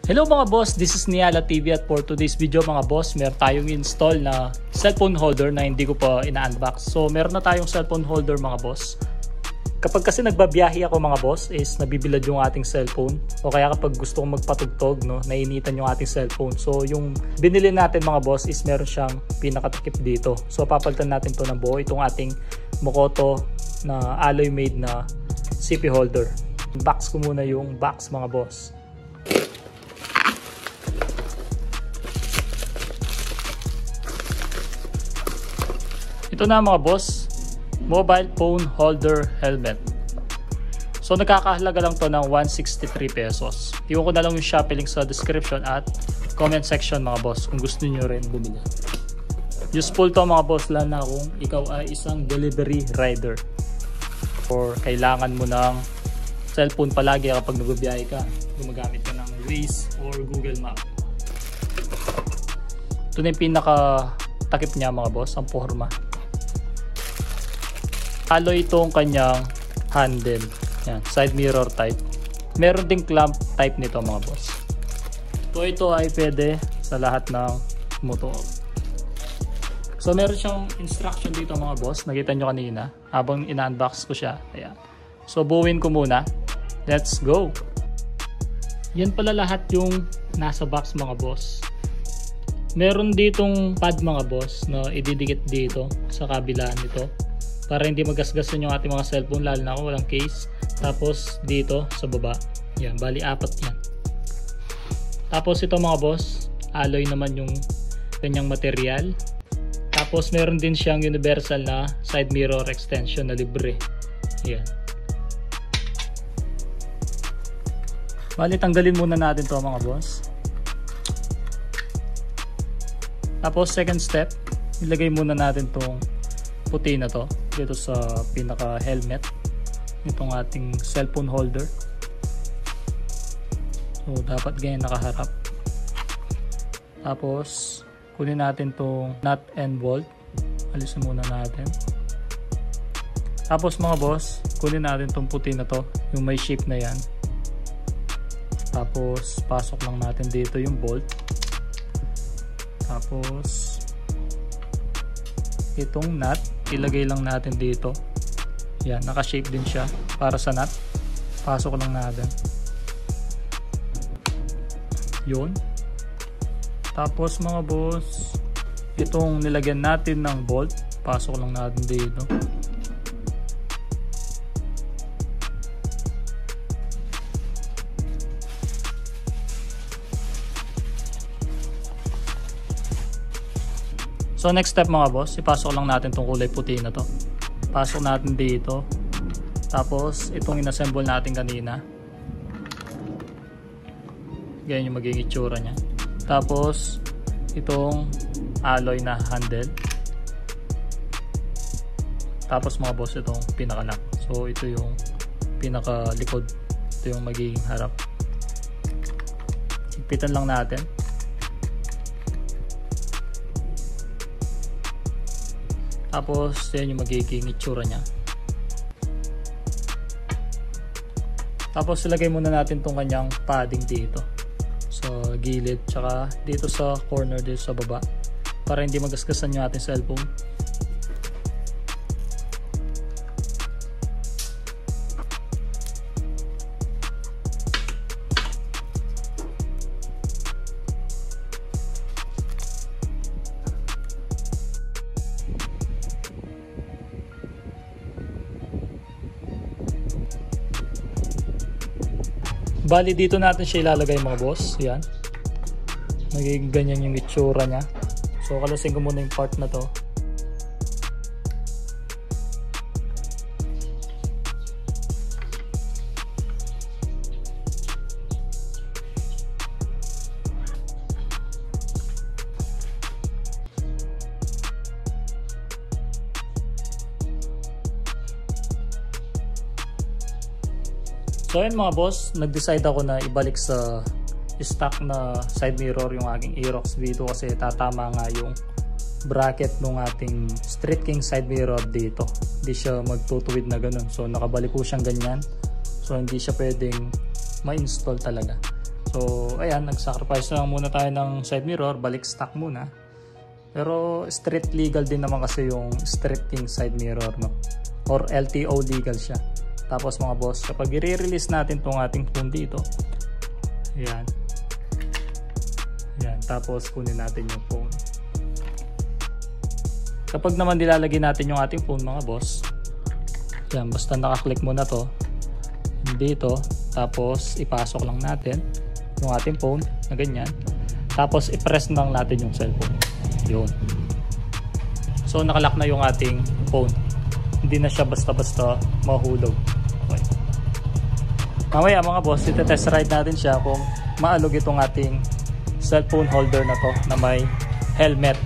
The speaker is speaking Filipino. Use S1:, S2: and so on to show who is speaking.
S1: Hello mga boss, this is Niala TV at for today's video mga boss, meron tayong install na cellphone holder na hindi ko pa ina-unbox. So meron na tayong cellphone holder mga boss. Kapag kasi nagbabiyahe ako mga boss is nabibilad yung ating cellphone o kaya kapag gusto kong magpatugtog, no, nainitan yung ating cellphone. So yung binili natin mga boss is meron siyang pinakatakip dito. So papalitan natin to ng buo itong ating Mokoto na alloy made na CP holder. Box ko muna yung box mga boss. Ito na mga boss, mobile phone holder helmet. So nagkakahalaga lang to ng 163 pesos. Iwan ko na lang yung Shopee link sa description at comment section mga boss kung gusto niyo rin bumili. Useful to mga boss lalo na kung ikaw ay isang delivery rider or kailangan mo ng cellphone palagi kapag nagbibiyahe ka, gumagamit ka ng Waze or Google Map. Ito na yung pinaka takip niya mga boss, ang forma. Alloy itong kanyang handle. Yan, side mirror type. Meron ding clamp type nito mga boss. Ito ay pwede sa lahat ng motor. So meron siyang instruction dito mga boss. Nakita nyo kanina habang ina-unbox ko siya. Ayan. So buuin ko muna. Let's go! Yan pala lahat yung nasa box mga boss. Meron ditong pad mga boss na ididikit dito sa kabila nito para hindi magasgasan yung ating mga cellphone lalo na kung walang case. Tapos dito sa baba, yan, bali apat yan. Tapos ito mga boss, alloy naman yung kanyang material. Tapos meron din siyang universal na side mirror extension na libre. Yan. Bali tanggalin muna natin to mga boss. Tapos second step, ilagay muna natin tong puti na to dito sa pinaka helmet nitong ating cellphone holder. So dapat ganyan nakaharap. Tapos kunin natin tong nut and bolt, alisin muna natin. Tapos mga boss, kunin natin tong puti na to, yung may shape na yan. Tapos pasok lang natin dito yung bolt. Tapos itong nut ilagay lang natin dito. Yan, naka-shape din siya para sa nut. Pasok lang natin. Yun. Tapos mga boss, itong nilagyan natin ng bolt, pasok lang natin dito. So next step mga boss, ipasok lang natin tong kulay puti na to. Pasok natin dito. Tapos itong inassemble natin kanina. Ganyan yung magiging itsura niya. Tapos itong alloy na handle. Tapos mga boss, itong pinaka-lock. So ito yung pinaka-likod. Ito yung magiging harap. Higpitan lang natin. Tapos yan yung magiging itsura niya. Tapos ilagay muna natin tong kanyang padding dito sa gilid tsaka dito sa corner dito sa baba para hindi magasgasan yung ating cellphone. Bali dito natin siya ilalagay mga boss. Yan. Magiging ganyan yung itsura niya. So kalasin ko muna yung part na to. So ayun mga boss, nag-decide ako na ibalik sa stock na side mirror yung aking Aerox dito kasi tatama nga yung bracket ng ating Street King side mirror dito. Hindi siya magtutuwid na ganun. So nakabalik ko siyang ganyan. So hindi siya pwedeng ma-install talaga. So ayan, nag-sacrifice lang muna tayo ng side mirror, balik stock muna. Pero street legal din naman kasi yung street king side mirror, no? Or LTO legal siya. Tapos mga boss, kapag i-release natin tong ating phone dito, ayan. Ayan, tapos kunin natin yung phone. Kapag naman nilalagay natin yung ating phone mga boss, ayan, basta nakaklik mo na to dito, tapos ipasok lang natin yung ating phone na ganyan, tapos i-press lang natin yung cellphone. Yun. So nakalock na yung ating phone, hindi na siya basta-basta mahulog. Okay. Mamaya mga boss, ite-test ride natin siya kung maalog itong ating cellphone holder na to na may helmet